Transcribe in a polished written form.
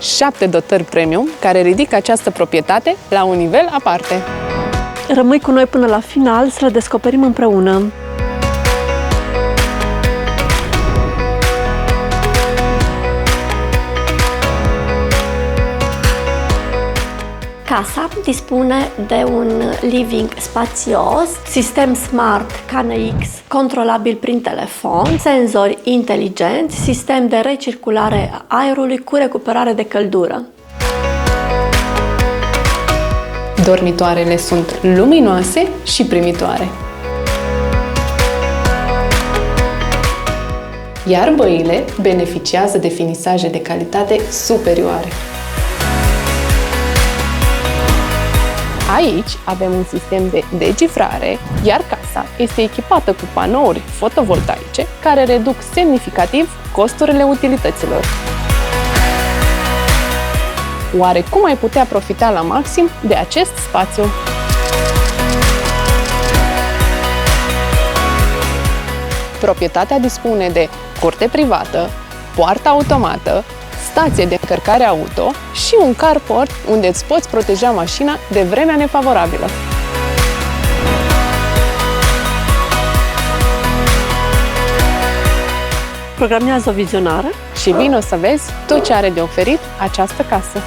7 dotări premium care ridică această proprietate la un nivel aparte. Rămâi cu noi până la final să le descoperim împreună. Casa dispune de un living spațios, sistem smart KNX controlabil prin telefon, senzori inteligenți, sistem de recirculare a aerului cu recuperare de căldură. Dormitoarele sunt luminoase și primitoare. Iar băile beneficiază de finisaje de calitate superioare. Aici avem un sistem de decifrare, iar casa este echipată cu panouri fotovoltaice care reduc semnificativ costurile utilităților. Oare cum ai putea profita la maxim de acest spațiu? Proprietatea dispune de curte privată, poartă automată, stație de încărcare auto și un carport unde îți poți proteja mașina de vremea nefavorabilă. Programează o vizionare Și vino să vezi tot ce are de oferit această casă.